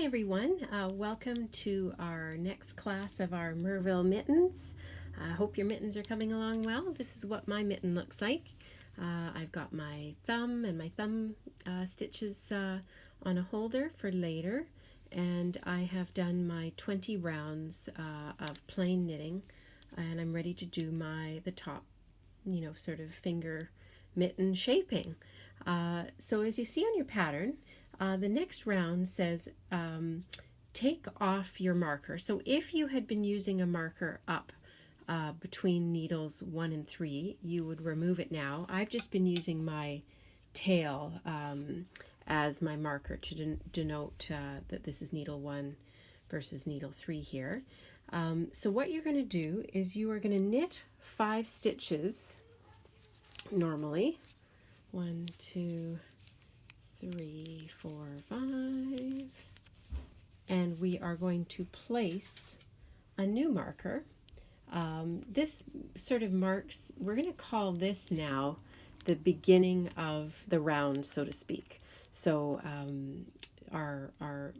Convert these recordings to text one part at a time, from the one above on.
everyone, welcome to our next class of our Merville mittens. I hope your mittens are coming along well. This is what my mitten looks like. I've got my thumb and my thumb stitches on a holder for later, and I have done my 20 rounds of plain knitting, and I'm ready to do the top, sort of finger mitten shaping. So as you see on your pattern, the next round says take off your marker. So if you had been using a marker up between needles 1 and 3, you would remove it now. I've just been using my tail as my marker to denote that this is needle 1 versus needle 3 here. So what you're going to do is you are going to knit 5 stitches normally. 1, 2, 3, 4, 5, and we are going to place a new marker. This sort of marks, we're going to call this now the beginning of the round, so to speak. So our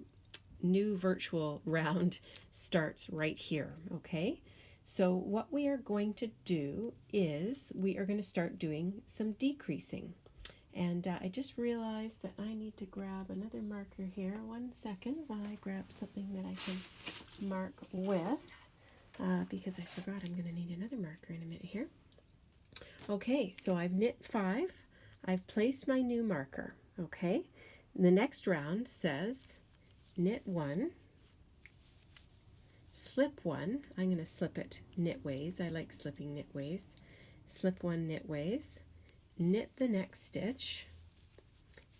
new virtual round starts right here, okay? So what we are going to do is we are going to start doing some decreasing. And I just realized that I need to grab another marker here. 1 second while I grab something that I can mark with, because I forgot I'm going to need another marker in a minute here. Okay, so I've knit 5. I've placed my new marker, okay? The next round says knit 1, slip 1. I'm going to slip it knitways. I like slipping knitways. Slip 1 knitways. Knit the next stitch,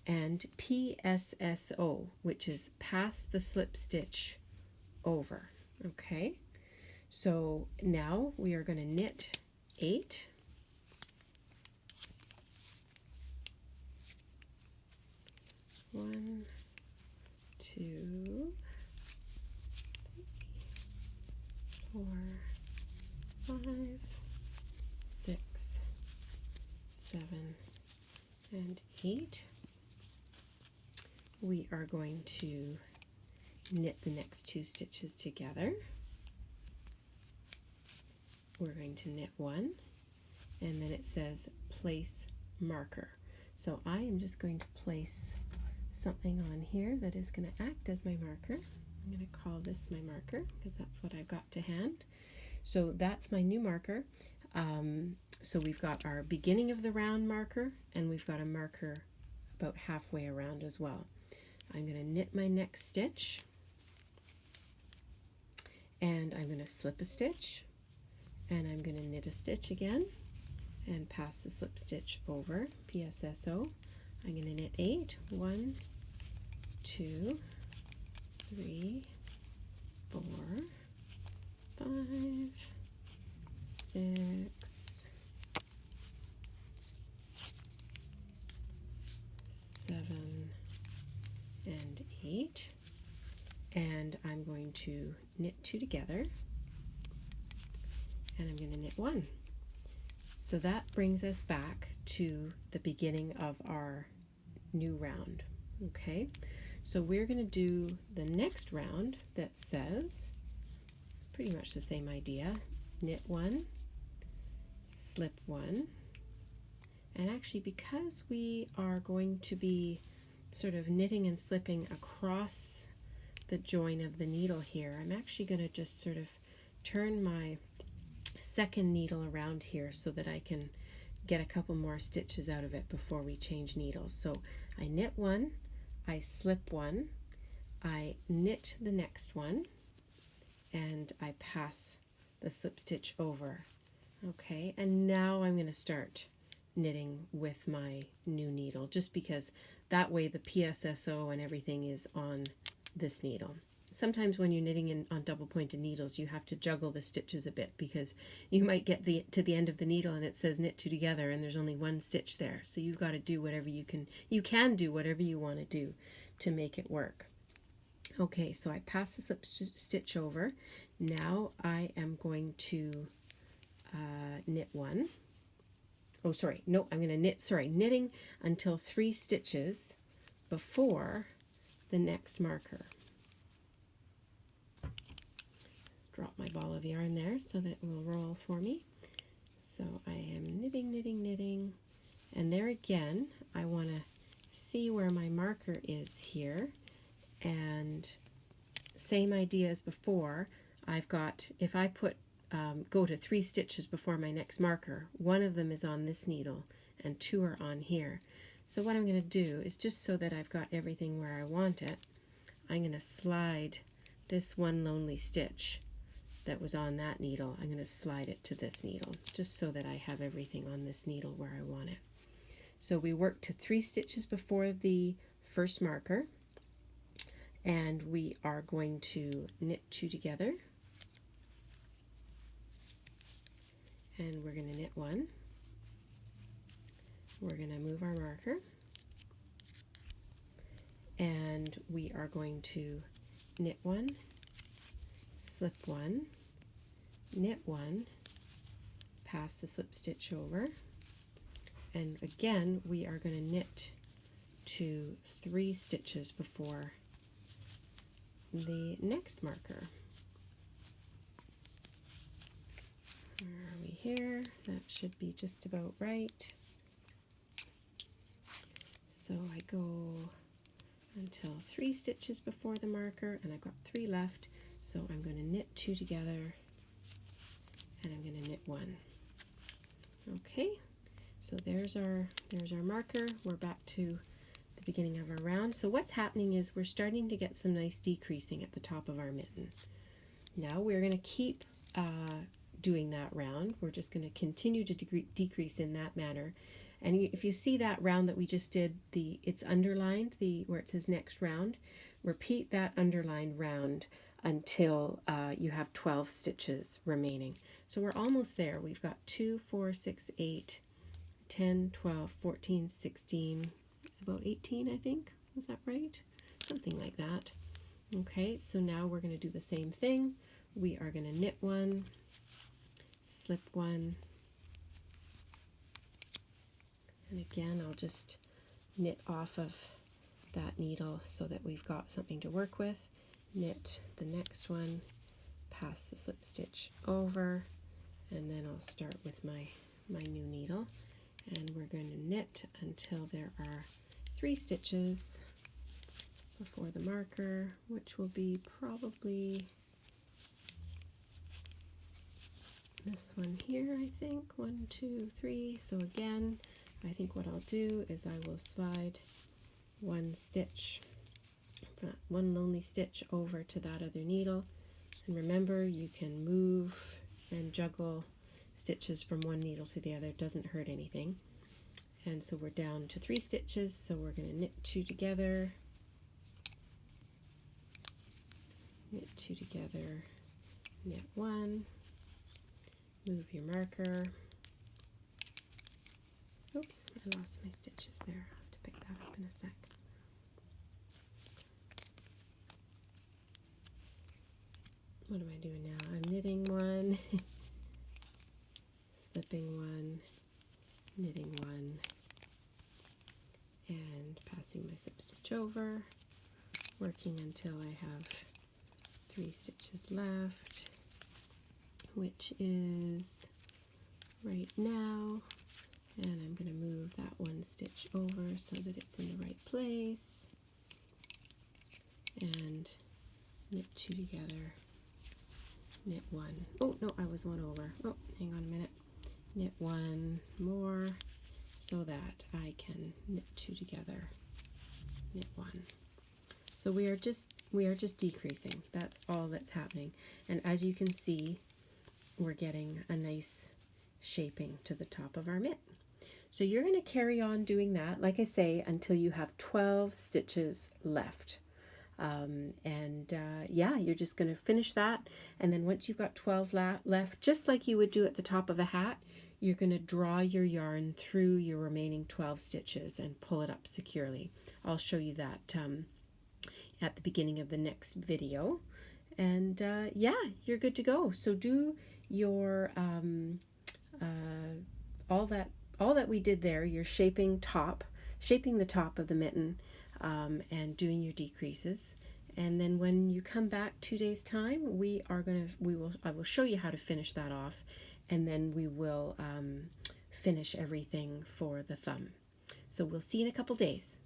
and PSSO, which is pass the slip stitch over. Okay, so now we are going to knit 8, one, 2, 3, 4, 5, 6, 7, and 8. We are going to knit the next 2 stitches together. We're going to knit 1, and then it says place marker. So I am just going to place something on here that is going to act as my marker. I'm going to call this my marker because that's what I've got to hand. So that's my new marker. So we've got our beginning of the round marker, and we've got a marker about halfway around as well. I'm going to knit my next stitch, and I'm going to slip a stitch, and I'm going to knit a stitch again and pass the slip stitch over, PSSO. I'm going to knit 8, 1, 2, 3, 4, 5, 6, 7, and 8, and I'm going to knit 2 together, and I'm going to knit 1. So that brings us back to the beginning of our new round. Okay, so we're going to do the next round that says pretty much the same idea. Knit 1, slip 1, and actually because we are going to be sort of knitting and slipping across the join of the needle here, I'm actually going to just sort of turn my second needle around here so that I can get a couple more stitches out of it before we change needles. So I knit 1, I slip 1, I knit the next one, and I pass the slip stitch over. Okay, and now I'm going to start knitting with my new needle, just because that way the PSSO and everything is on this needle. Sometimes when you're knitting on double pointed needles, you have to juggle the stitches a bit, because you might get to the end of the needle and it says knit 2 together and there's only 1 stitch there. So you've got to do whatever you can do whatever you want to do to make it work. Okay, so I pass the slip stitch over. Now I am going to knit 1. Oh, sorry, no, I'm going to knitting until 3 stitches before the next marker. drop my ball of yarn there so that it will roll for me. So I am knitting, knitting, knitting, and there again I want to see where my marker is here, and same idea as before. I've got, if I put go to 3 stitches before my next marker, one of them is on this needle and 2 are on here. So what I'm going to do is, just so that I've got everything where I want it, I'm going to slide this one lonely stitch that was on that needle, I'm going to slide it to this needle, just so that I have everything on this needle where I want it. So we work to 3 stitches before the first marker, and we are going to knit 2 together, and we're going to knit 1. We're going to move our marker, and we are going to knit 1, slip 1, knit 1, pass the slip stitch over, and again we are going to knit to 3 stitches before the next marker. Where are we here? That should be just about right. So I go until 3 stitches before the marker, and I've got 3 left, so I'm going to knit 2 together, and I'm going to knit 1. Okay, so there's our marker. We're back to the beginning of our round. So what's happening is we're starting to get some nice decreasing at the top of our mitten. Now we're going to keep doing that round. We're just going to continue to decrease in that manner. And if you see that round that we just did, it's underlined, where it says next round, repeat that underlined round until you have 12 stitches remaining. So we're almost there. We've got 2, 4, 6, 8, 10, 12, 14, 16, about 18, I think. Is that right? Something like that. Okay, so now we're going to do the same thing. We are going to knit 1, slip 1, and again I'll just knit off of that needle so that we've got something to work with. Knit the next one, pass the slip stitch over, and then I'll start with my new needle, and we're going to knit until there are 3 stitches before the marker, which will be probably this one here, I think. 1, 2, 3. So again, I think what I'll do is I will slide 1 stitch, 1 lonely stitch over to that other needle. And remember, you can move and juggle stitches from one needle to the other. It doesn't hurt anything. And so we're down to 3 stitches, so we're going to knit 2 together, knit 2 together, knit 1, move your marker. Oops, I lost my stitches there. I'll have to pick that up in a sec. What am I doing now? I'm knitting 1, slipping 1, knitting 1, and passing my slip stitch over, working until I have 3 stitches left, which is right now. And I'm going to move that 1 stitch over so that it's in the right place, and knit 2 together, knit 1. Oh no, I was 1 over. Oh, hang on a minute. Knit 1 more so that I can knit 2 together, knit 1. So we are just decreasing. That's all that's happening. And as you can see, we're getting a nice shaping to the top of our mitt. So you're going to carry on doing that, like I say, until you have 12 stitches left. Yeah, you're just going to finish that, and then once you've got 12 left, just like you would do at the top of a hat, you're going to draw your yarn through your remaining 12 stitches and pull it up securely. I'll show you that at the beginning of the next video. And yeah, you're good to go. So do your all that we did there. You're shaping the top of the mitten, and doing your decreases. And then when you come back 2 days time, I will show you how to finish that off, and then we will finish everything for the thumb. So we'll see you in a couple days.